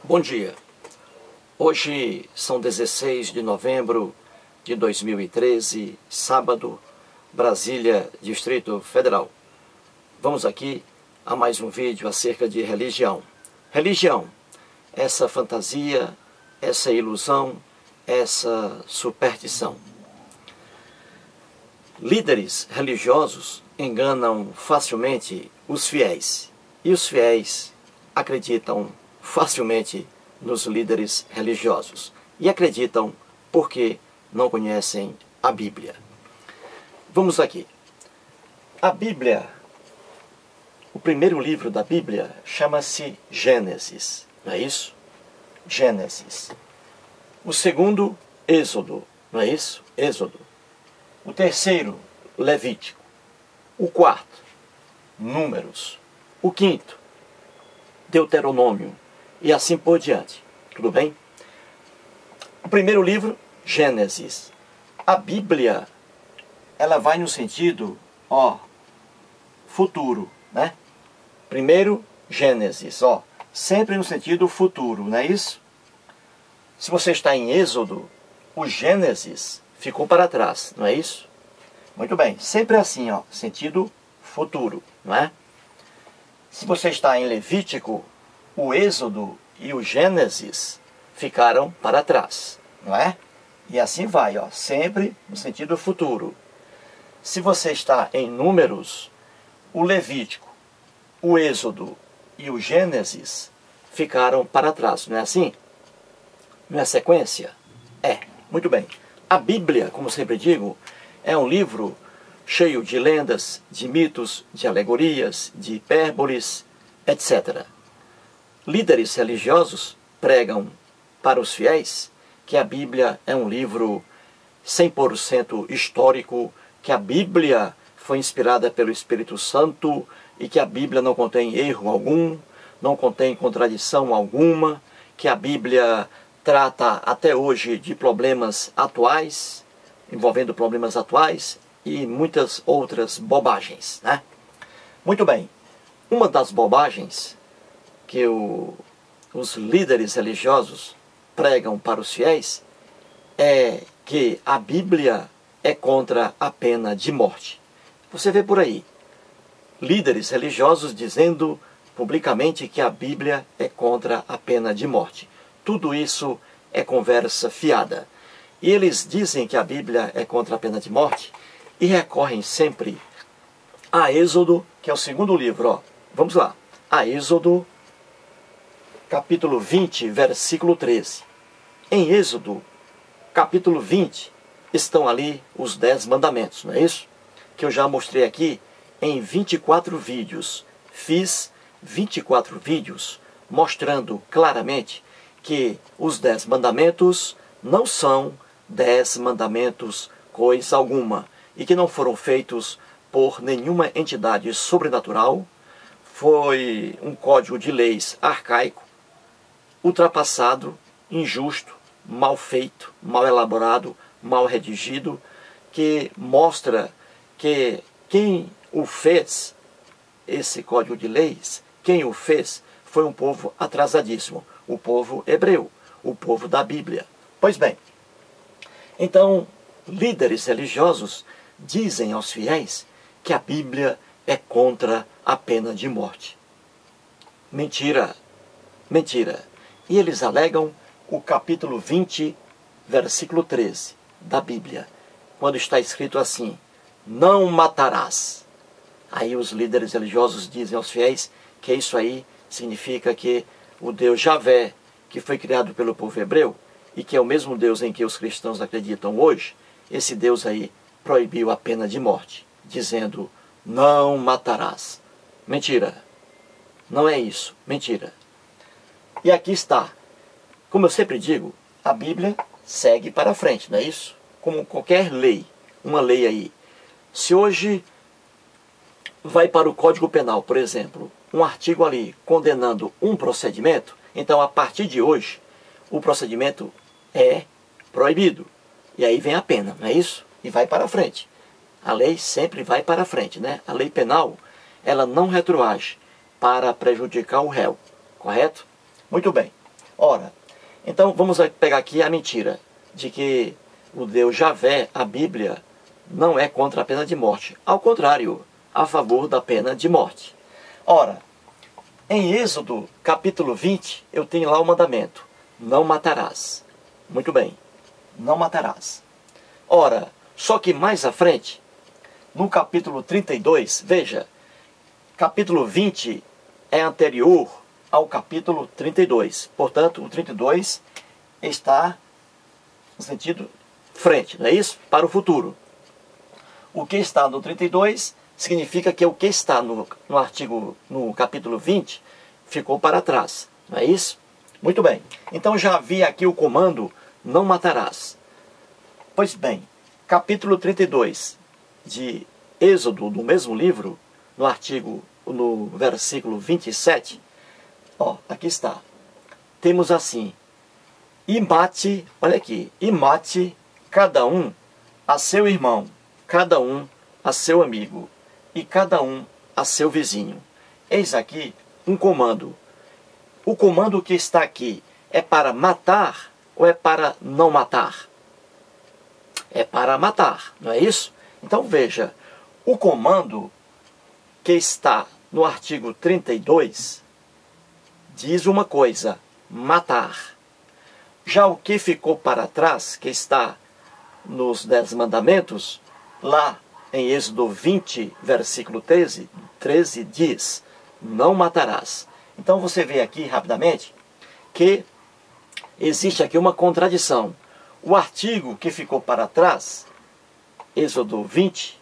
Bom dia. Hoje são 16 de novembro de 2013, sábado, Brasília, Distrito Federal. Vamos aqui a mais um vídeo acerca de religião. Religião, essa fantasia, essa ilusão, essa superstição. Líderes religiosos enganam facilmente os fiéis, e os fiéis acreditam facilmente nos líderes religiosos. E acreditam porque não conhecem a Bíblia. Vamos aqui. A Bíblia, o primeiro livro da Bíblia, chama-se Gênesis, não é isso? Gênesis. O segundo, Êxodo, não é isso? Êxodo. O terceiro, Levítico. O quarto, Números. O quinto, Deuteronômio. E assim por diante. Tudo bem? O primeiro livro, Gênesis. A Bíblia, ela vai no sentido, futuro, né? Primeiro, Gênesis, sempre no sentido futuro, não é isso? Se você está em Êxodo, o Gênesis ficou para trás, não é isso? Muito bem, sempre assim, sentido futuro, não é? Se você está em Levítico, o Êxodo e o Gênesis ficaram para trás, não é? E assim vai, sempre no sentido futuro. Se você está em Números, o Levítico, o Êxodo e o Gênesis ficaram para trás, não é assim? Não é sequência? Muito bem. A Bíblia, como sempre digo, é um livro cheio de lendas, de mitos, de alegorias, de hipérboles, etc. Líderes religiosos pregam para os fiéis que a Bíblia é um livro 100% histórico, que a Bíblia foi inspirada pelo Espírito Santo e que a Bíblia não contém erro algum, não contém contradição alguma, que a Bíblia trata até hoje de problemas atuais, envolvendo problemas atuais e muitas outras bobagens, né? Muito bem. Uma das bobagens que os líderes religiosos pregam para os fiéis é que a Bíblia é contra a pena de morte. Você vê por aí líderes religiosos dizendo publicamente que a Bíblia é contra a pena de morte. Tudo isso é conversa fiada. E eles dizem que a Bíblia é contra a pena de morte e recorrem sempre a Êxodo, que é o segundo livro. Vamos lá. A Êxodo, capítulo 20, versículo 13. Em Êxodo, capítulo 20, estão ali os 10 mandamentos, não é isso? Que eu já mostrei aqui em 24 vídeos. Fiz 24 vídeos mostrando claramente que os 10 mandamentos não são 10 mandamentos coisa alguma e que não foram feitos por nenhuma entidade sobrenatural. Foi um código de leis arcaico, ultrapassado, injusto, mal feito, mal elaborado, mal redigido, que mostra que quem o fez, esse código de leis, quem o fez foi um povo atrasadíssimo, o povo hebreu, o povo da Bíblia. Pois bem, então, líderes religiosos dizem aos fiéis que a Bíblia é contra a pena de morte. Mentira, mentira. E eles alegam o capítulo 20, versículo 13 da Bíblia, quando está escrito assim: não matarás. Aí os líderes religiosos dizem aos fiéis que isso aí significa que o Deus Javé, que foi criado pelo povo hebreu, e que é o mesmo Deus em que os cristãos acreditam hoje, esse Deus aí proibiu a pena de morte, dizendo: não matarás. Mentira. Não é isso. Mentira. E aqui está. Como eu sempre digo, a Bíblia segue para frente, não é isso? Como qualquer lei, uma lei aí. Se hoje vai para o Código Penal, por exemplo, um artigo ali condenando um procedimento, então a partir de hoje o procedimento é proibido. E aí vem a pena, não é isso? E vai para frente. A lei sempre vai para frente, né? A lei penal, ela não retroage para prejudicar o réu, correto? Muito bem. Ora, então vamos pegar aqui a mentira de que o Deus Javé, a Bíblia, não é contra a pena de morte. Ao contrário, a favor da pena de morte. Ora, em Êxodo capítulo 20, eu tenho lá o mandamento: não matarás. Muito bem, não matarás. Ora, só que mais à frente, no capítulo 32, veja, capítulo 20 é anterior ao capítulo 32. Portanto, o 32 está no sentido frente, não é isso? Para o futuro. O que está no 32 significa que o que está no capítulo 20 ficou para trás, não é isso? Muito bem. Então já havia aqui o comando: não matarás. Pois bem, capítulo 32 de Êxodo, do mesmo livro, no versículo 27, aqui está. Temos assim: e mate, olha aqui, e mate cada um a seu irmão, cada um a seu amigo, e cada um a seu vizinho. Eis aqui um comando. O comando que está aqui é para matar ou é para não matar? É para matar, não é isso? Então veja, o comando que está no artigo 32 diz uma coisa: matar. Já o que ficou para trás, que está nos 10 mandamentos, lá em Êxodo 20, versículo 13 diz: não matarás. Então você vê aqui rapidamente que existe aqui uma contradição. O artigo que ficou para trás, Êxodo 20,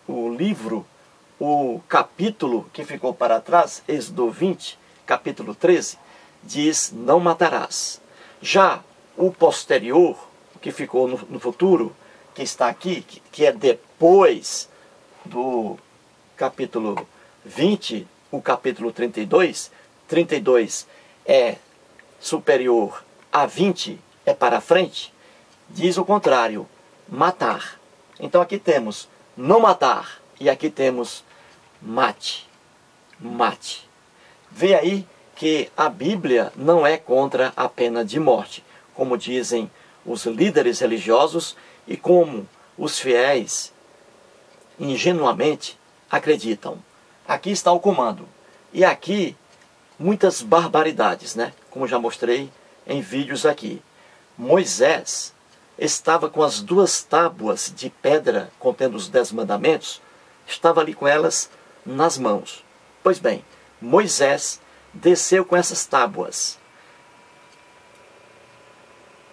o capítulo que ficou para trás, Êxodo 20, capítulo 13, diz: não matarás. Já o posterior, que ficou no futuro, que está aqui, que é depois do capítulo 20, o capítulo 32, 32 é superior a 20, é para frente, diz o contrário: matar. Então aqui temos não matar e aqui temos mate. Mate. Vê aí que a Bíblia não é contra a pena de morte, como dizem os líderes religiosos e como os fiéis ingenuamente acreditam. Aqui está o comando. E aqui muitas barbaridades, né? Como já mostrei em vídeos aqui. Moisés estava com as 2 tábuas de pedra contendo os 10 mandamentos, estava ali com elas nas mãos. Pois bem, Moisés desceu com essas tábuas.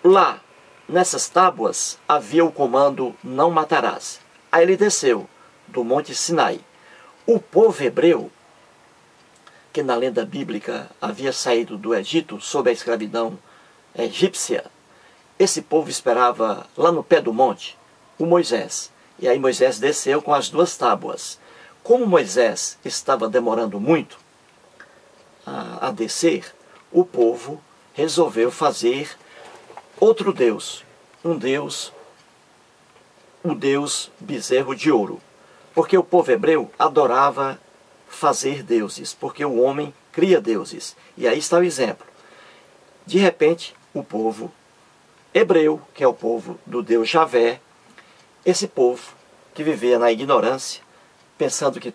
Lá, nessas tábuas, havia o comando: não matarás. Aí ele desceu do Monte Sinai. O povo hebreu, que na lenda bíblica havia saído do Egito sob a escravidão egípcia, esse povo esperava lá no pé do monte o Moisés. E aí Moisés desceu com as 2 tábuas. Como Moisés estava demorando muito a descer, o povo resolveu fazer outro Deus, o Deus bezerro de ouro. Porque o povo hebreu adorava fazer deuses, porque o homem cria deuses. E aí está o exemplo. De repente, o povo hebreu, que é o povo do Deus Javé, esse povo que vivia na ignorância, pensando que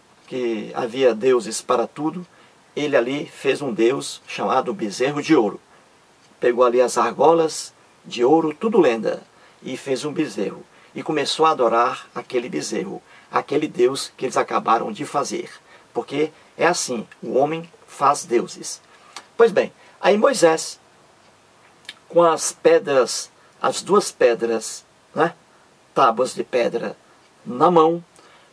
havia deuses para tudo, ele ali fez um Deus chamado bezerro de ouro. Pegou ali as argolas de ouro, tudo lenda, e fez um bezerro. E começou a adorar aquele bezerro, aquele Deus que eles acabaram de fazer. Porque é assim, o homem faz deuses. Pois bem, aí Moisés, com as pedras, as 2 pedras, né, tábuas de pedra na mão,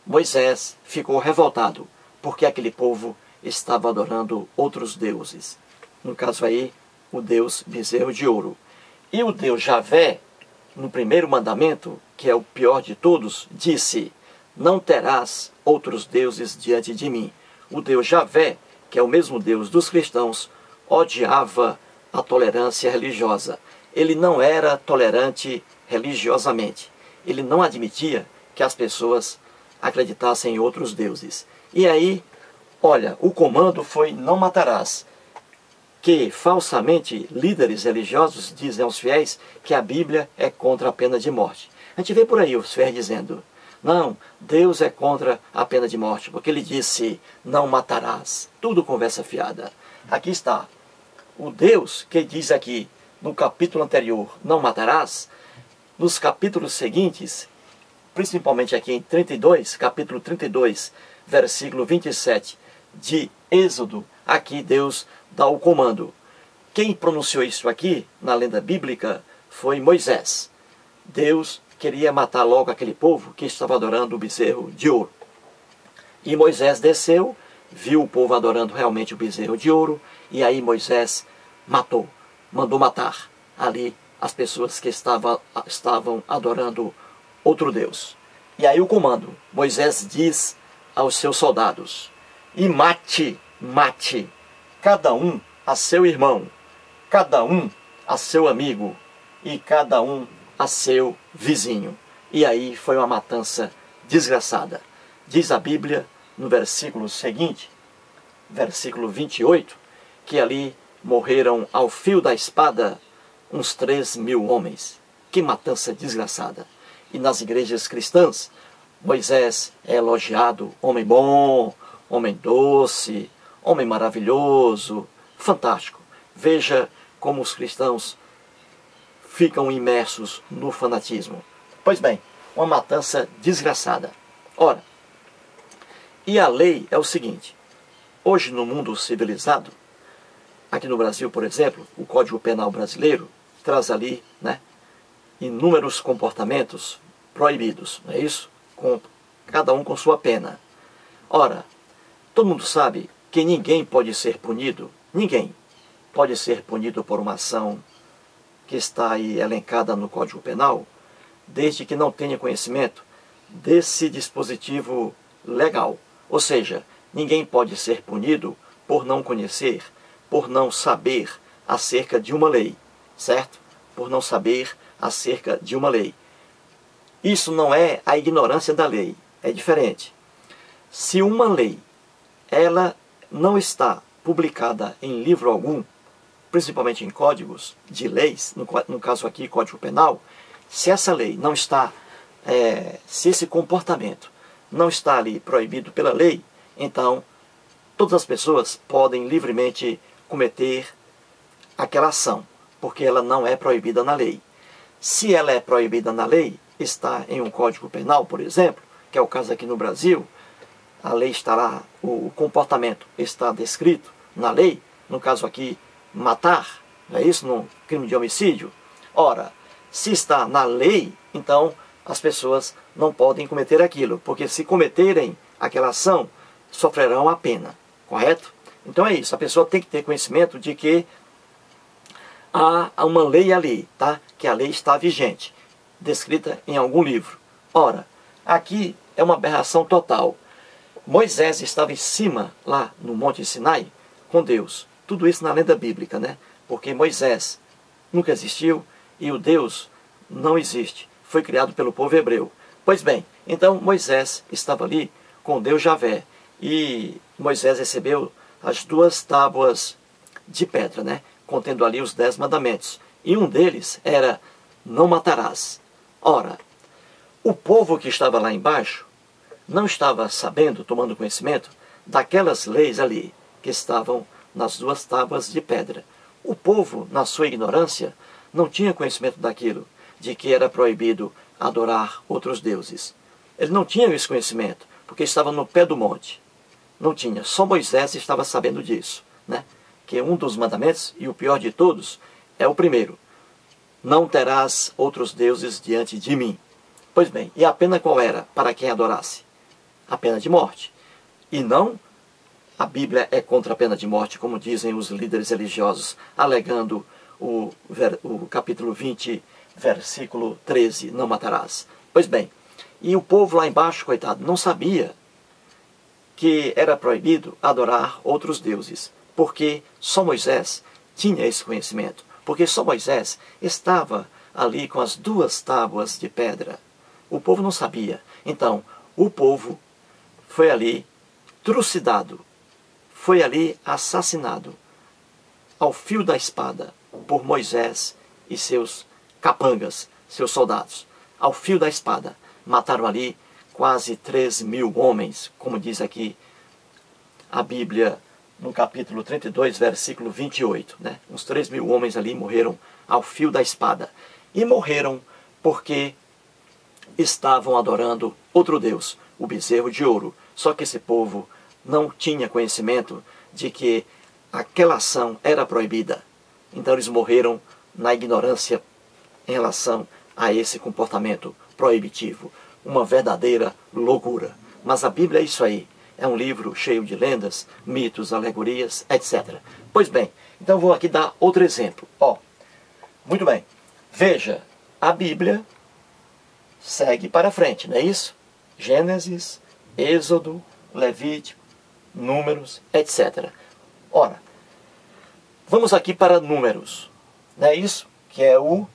Moisés ficou revoltado, porque aquele povo estava adorando outros deuses. No caso aí, o Deus bezerro de ouro. E o Deus Javé, no primeiro mandamento, que é o pior de todos, disse: não terás outros deuses diante de mim. O Deus Javé, que é o mesmo Deus dos cristãos, odiava a tolerância religiosa. Ele não era tolerante religiosamente. Ele não admitia que as pessoas acreditassem em outros deuses. E aí, olha, o comando foi: não matarás. que falsamente líderes religiosos dizem aos fiéis que a Bíblia é contra a pena de morte. A gente vê por aí os fiéis dizendo: não, Deus é contra a pena de morte, porque ele disse, não matarás. Tudo conversa fiada. Aqui está. O Deus que diz aqui, no capítulo anterior, não matarás, nos capítulos seguintes, principalmente aqui em 32, capítulo 32, versículo 27 de Êxodo, aqui Deus dá o comando. Quem pronunciou isso aqui, na lenda bíblica, foi Moisés. Deus queria matar logo aquele povo que estava adorando o bezerro de ouro. E Moisés desceu, viu o povo adorando realmente o bezerro de ouro, e aí Moisés mandou matar ali as pessoas que estavam adorando outro Deus. E aí o comando, Moisés diz aos seus soldados: e mate cada um a seu irmão, cada um a seu amigo, e cada um a seu vizinho. E aí foi uma matança desgraçada. Diz a Bíblia, no versículo seguinte, versículo 28, que ali morreram ao fio da espada uns 3.000 homens. Que matança desgraçada. E nas igrejas cristãs, Moisés é elogiado, homem bom, homem doce, homem maravilhoso, fantástico. Veja como os cristãos ficam imersos no fanatismo. Pois bem, uma matança desgraçada. Ora, e a lei é o seguinte: hoje no mundo civilizado, aqui no Brasil, por exemplo, o Código Penal brasileiro traz ali, inúmeros comportamentos proibidos, não é isso? Cada um com sua pena. Ora, todo mundo sabe que ninguém pode ser punido por uma ação que está aí elencada no Código Penal, desde que não tenha conhecimento desse dispositivo legal. Ou seja, ninguém pode ser punido por não conhecer, por não saber acerca de uma lei, certo? Por não saber acerca de uma lei. Isso não é a ignorância da lei, é diferente. Se uma lei, ela não está publicada em livro algum, principalmente em códigos de leis, no caso aqui, Código Penal, se essa lei não está, se esse comportamento não está ali proibido pela lei, então todas as pessoas podem livremente cometer aquela ação, porque ela não é proibida na lei. Se ela é proibida na lei, está em um Código Penal, por exemplo, que é o caso aqui no Brasil, a lei está lá, o comportamento está descrito na lei, no caso aqui, matar, não é isso? No crime de homicídio. Ora, se está na lei, então as pessoas não podem cometer aquilo, porque se cometerem aquela ação, sofrerão a pena, correto? Então é isso, a pessoa tem que ter conhecimento de que há uma lei ali, tá? Que a lei está vigente, descrita em algum livro. Ora, aqui é uma aberração total. Moisés estava em cima, lá no Monte Sinai, com Deus. Tudo isso na lenda bíblica, né? Porque Moisés nunca existiu e o Deus não existe. Foi criado pelo povo hebreu. Pois bem, então Moisés estava ali com Deus Javé. E Moisés recebeu as 2 tábuas de pedra, né? Contendo ali os 10 mandamentos. E um deles era: não matarás. Ora, o povo que estava lá embaixo não estava sabendo, tomando conhecimento daquelas leis ali que estavam nas 2 tábuas de pedra. O povo, na sua ignorância, não tinha conhecimento daquilo, de que era proibido adorar outros deuses. Eles não tinham esse conhecimento, porque estavam no pé do monte. Não tinha, só Moisés estava sabendo disso, né? Que um dos mandamentos, e o pior de todos, é o primeiro: não terás outros deuses diante de mim. Pois bem, e a pena qual era para quem adorasse? A pena de morte. E não a Bíblia é contra a pena de morte, como dizem os líderes religiosos, alegando o capítulo 20, versículo 13, não matarás. Pois bem, e o povo lá embaixo, coitado, não sabia que era proibido adorar outros deuses, porque só Moisés tinha esse conhecimento, porque só Moisés estava ali com as 2 tábuas de pedra. O povo não sabia. Então, o povo foi ali trucidado, foi ali assassinado. ao fio da espada por Moisés e seus capangas, seus soldados. Ao fio da espada. Mataram ali quase 3.000 homens, como diz aqui a Bíblia no capítulo 32, versículo 28. Né? Uns 3.000 homens ali morreram ao fio da espada. E morreram porque estavam adorando outro Deus, o bezerro de ouro. Só que esse povo não tinha conhecimento de que aquela ação era proibida. Então eles morreram na ignorância em relação a esse comportamento proibitivo. Uma verdadeira loucura. Mas a Bíblia é isso aí. É um livro cheio de lendas, mitos, alegorias, etc. Pois bem, então vou aqui dar outro exemplo. Muito bem. Veja, a Bíblia segue para frente, não é isso? Gênesis, Êxodo, Levítico, Números, etc. Ora, vamos aqui para Números, não é isso? Que é o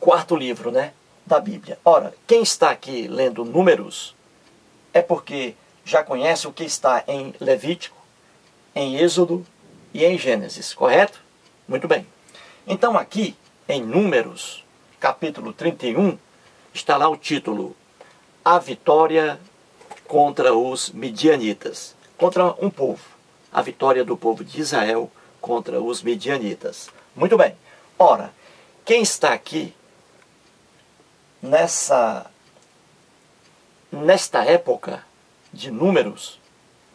quarto livro, né, da Bíblia. Ora, quem está aqui lendo Números é porque já conhece o que está em Levítico, em Êxodo e em Gênesis, correto? Muito bem. Então aqui, em Números, capítulo 31, está lá o título: A vitória contra os midianitas. Contra um povo. A vitória do povo de Israel contra os midianitas. Muito bem. Ora, quem está aqui nesta época de Números,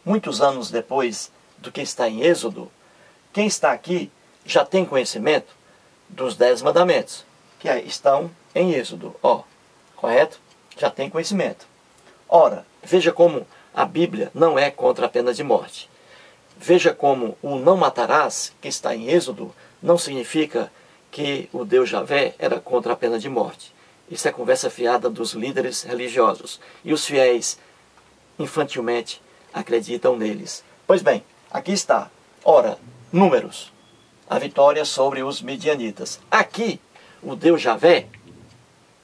muitos anos depois do que está em Êxodo, quem está aqui já tem conhecimento dos 10 mandamentos, que estão em Êxodo. Correto? Já tem conhecimento. Ora, veja como a Bíblia não é contra a pena de morte. Veja como o não matarás, que está em Êxodo, não significa que o Deus Javé era contra a pena de morte. Isso é conversa fiada dos líderes religiosos. E os fiéis, infantilmente, acreditam neles. Pois bem, aqui está. Ora, Números. A vitória sobre os midianitas. Aqui, o Deus Javé,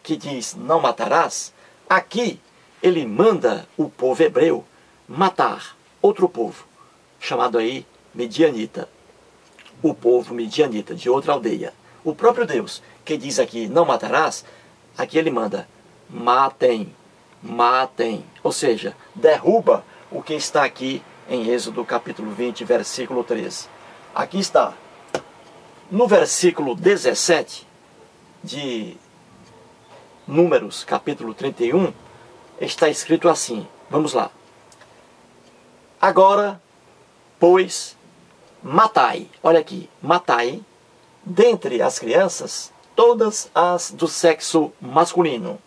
que diz não matarás, aqui ele manda o povo hebreu matar outro povo, chamado aí Midianita. O povo midianita, de outra aldeia. O próprio Deus, que diz aqui não matarás, aqui ele manda matem, matem. Ou seja, derruba o que está aqui em Êxodo capítulo 20, versículo 13. Aqui está. No versículo 17 de Números, capítulo 31, está escrito assim. Vamos lá. Agora, pois, matai. Olha aqui. Matai, dentre as crianças, todas as do sexo masculino.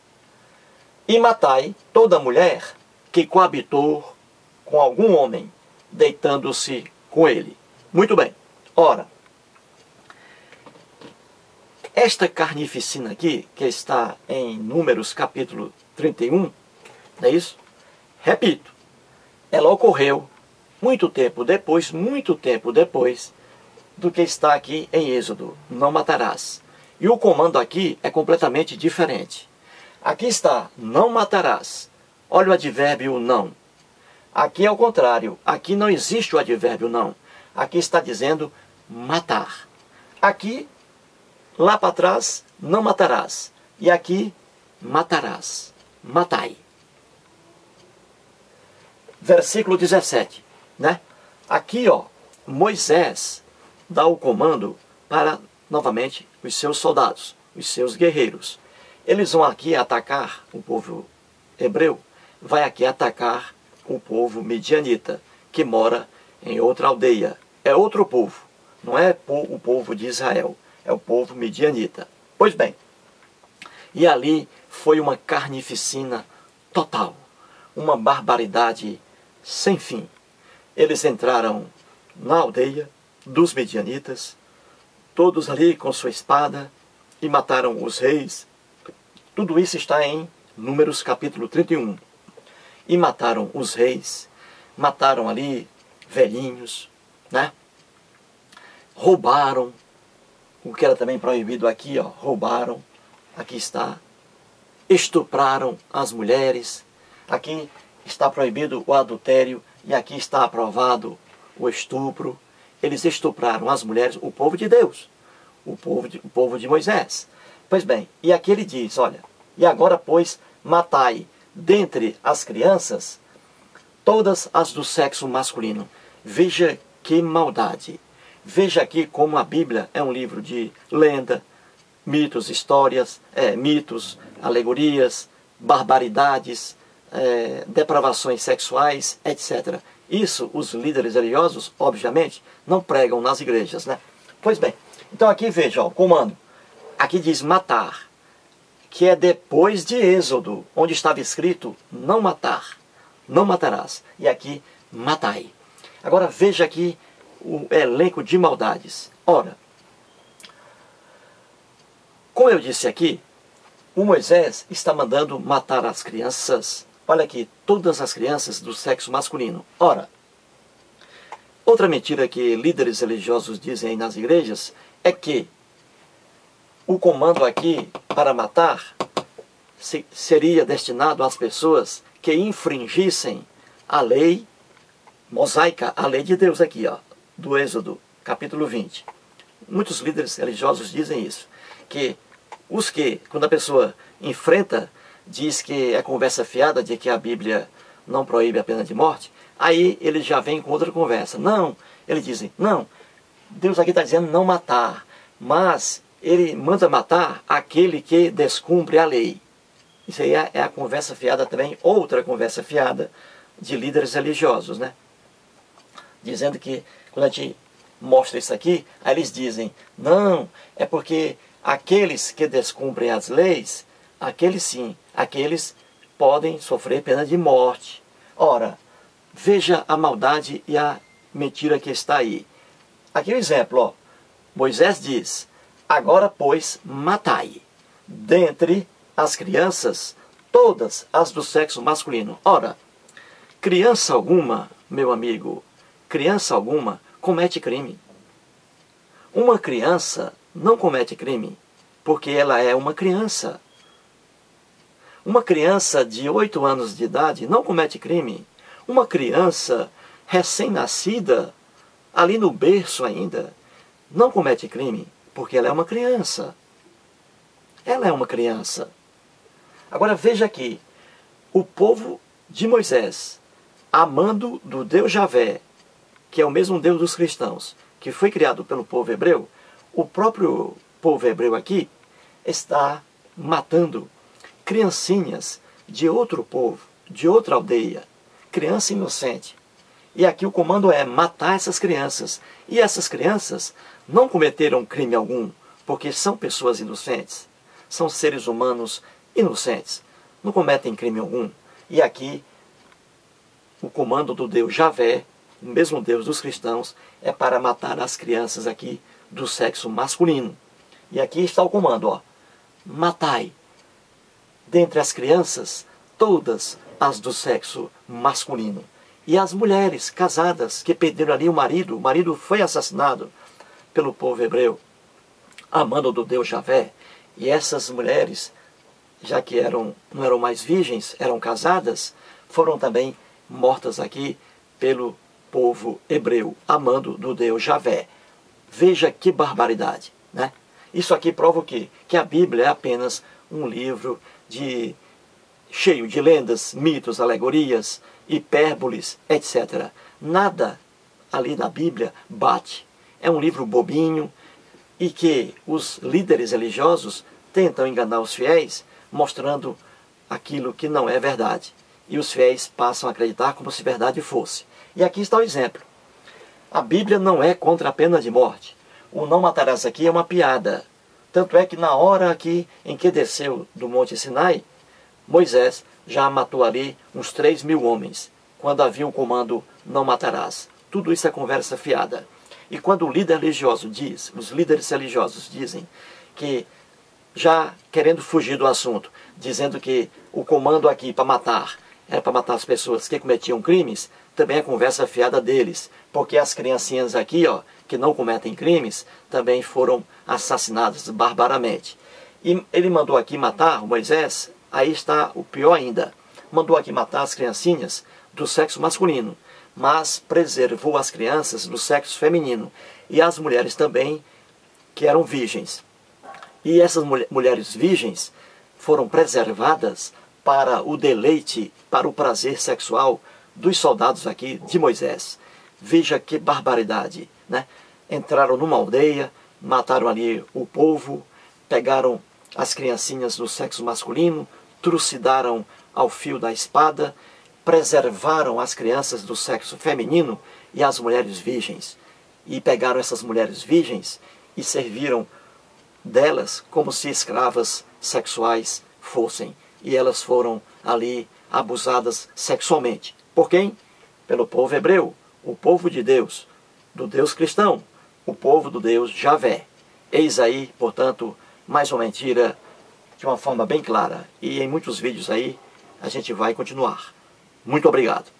E matai toda mulher que coabitou com algum homem, deitando-se com ele. Muito bem. Ora, esta carnificina aqui, que está em Números capítulo 31, não é isso? Repito, ela ocorreu muito tempo depois do que está aqui em Êxodo, não matarás. E o comando aqui é completamente diferente. Aqui está, não matarás. Olha o advérbio não. Aqui é o contrário, aqui não existe o advérbio não. Aqui está dizendo matar. Aqui, lá para trás, não matarás. E aqui, matarás. Matai. Versículo 17, né? Aqui, Moisés dá o comando para, novamente, os seus soldados, os seus guerreiros. Eles vão aqui atacar o povo hebreu, vai aqui atacar o povo midianita, que mora em outra aldeia. É outro povo, não é o povo de Israel, é o povo midianita. Pois bem, e ali foi uma carnificina total, uma barbaridade sem fim. Eles entraram na aldeia dos midianitas, todos ali com sua espada, e mataram os reis. Tudo isso está em Números capítulo 31. E mataram os reis, mataram ali velhinhos, né? Roubaram, o que era também proibido aqui, roubaram, aqui está. Estupraram as mulheres, aqui está proibido o adultério, e aqui está aprovado o estupro. eles estupraram as mulheres, o povo de Deus, o povo de Moisés. Pois bem, e aqui ele diz, olha, e agora, pois, matai dentre as crianças todas as do sexo masculino. Veja que maldade. Veja aqui como a Bíblia é um livro de lenda, mitos, histórias, mitos, alegorias, barbaridades, depravações sexuais, etc. Isso os líderes religiosos, obviamente, não pregam nas igrejas, né? Pois bem, então aqui veja, ó, o comando. Aqui diz matar, que é depois de Êxodo, onde estava escrito não matar, não matarás. E aqui, matai. Agora veja aqui o elenco de maldades. Ora, como eu disse aqui, o Moisés está mandando matar as crianças. Olha aqui, todas as crianças do sexo masculino. Ora, outra mentira que líderes religiosos dizem aí nas igrejas é que o comando aqui para matar seria destinado às pessoas que infringissem a lei mosaica, a lei de Deus aqui, ó, do Êxodo, capítulo 20. Muitos líderes religiosos dizem isso, que quando a pessoa enfrenta, diz que é conversa fiada, de que a Bíblia não proíbe a pena de morte, aí eles já vêm com outra conversa. Não, eles dizem, não, Deus aqui está dizendo não matar, mas ele manda matar aquele que descumpre a lei. Isso aí é a conversa fiada também, outra conversa fiada de líderes religiosos, né? Dizendo que, quando a gente mostra isso aqui, aí eles dizem, não, é porque aqueles que descumprem as leis, aqueles sim, aqueles podem sofrer pena de morte. Ora, veja a maldade e a mentira que está aí. Aqui o exemplo, ó. Moisés diz, agora, pois, matai dentre as crianças todas as do sexo masculino. Ora, criança alguma, meu amigo, criança alguma comete crime. Uma criança não comete crime, porque ela é uma criança. Uma criança de 8 anos de idade não comete crime. Uma criança recém-nascida, ali no berço ainda, não comete crime, porque ela é uma criança. Ela é uma criança. Agora veja aqui, o povo de Moisés, amando do Deus Javé, que é o mesmo Deus dos cristãos, que foi criado pelo povo hebreu, o próprio povo hebreu aqui está matando criancinhas de outro povo, de outra aldeia, criança inocente. E aqui o comando é matar essas crianças. E essas crianças não cometeram crime algum, porque são pessoas inocentes, são seres humanos inocentes, não cometem crime algum. E aqui o comando do Deus Javé, o mesmo Deus dos cristãos, é para matar as crianças aqui do sexo masculino. E aqui está o comando, ó. Matai dentre as crianças todas as do sexo masculino. E as mulheres casadas que perderam ali o marido foi assassinado pelo povo hebreu, amando do Deus Javé. E essas mulheres, já que não eram mais virgens, eram casadas, foram também mortas aqui pelo povo hebreu, amando do Deus Javé. Veja que barbaridade, né? Isso aqui prova o quê? Que a Bíblia é apenas um livro cheio de lendas, mitos, alegorias, hipérboles, etc. Nada ali na Bíblia bate. É um livro bobinho e que os líderes religiosos tentam enganar os fiéis, mostrando aquilo que não é verdade. E os fiéis passam a acreditar como se verdade fosse. E aqui está o exemplo. A Bíblia não é contra a pena de morte. O não matarás aqui é uma piada. Tanto é que na hora aqui em que desceu do Monte Sinai, Moisés já matou ali uns 3.000 homens, quando havia o comando não matarás. Tudo isso é conversa fiada. E quando o líder religioso diz, os líderes religiosos dizem que, já querendo fugir do assunto, dizendo que o comando aqui para matar era para matar as pessoas que cometiam crimes, também é conversa fiada deles, porque as criancinhas aqui, ó, que não cometem crimes, também foram assassinadas barbaramente. E ele mandou aqui matar, Moisés, aí está o pior ainda, mandou aqui matar as criancinhas do sexo masculino, mas preservou as crianças do sexo feminino e as mulheres também que eram virgens. E essas mulheres virgens foram preservadas para o deleite, para o prazer sexual dos soldados aqui de Moisés. Veja que barbaridade, né? Entraram numa aldeia, mataram ali o povo, pegaram as criancinhas do sexo masculino, trucidaram ao fio da espada, preservaram as crianças do sexo feminino e as mulheres virgens. E pegaram essas mulheres virgens e serviram delas como se escravas sexuais fossem. E elas foram ali abusadas sexualmente. Por quem? Pelo povo hebreu, o povo de Deus, do Deus cristão, o povo do Deus Javé. Eis aí, portanto, mais uma mentira de uma forma bem clara. E em muitos vídeos aí a gente vai continuar. Muito obrigado.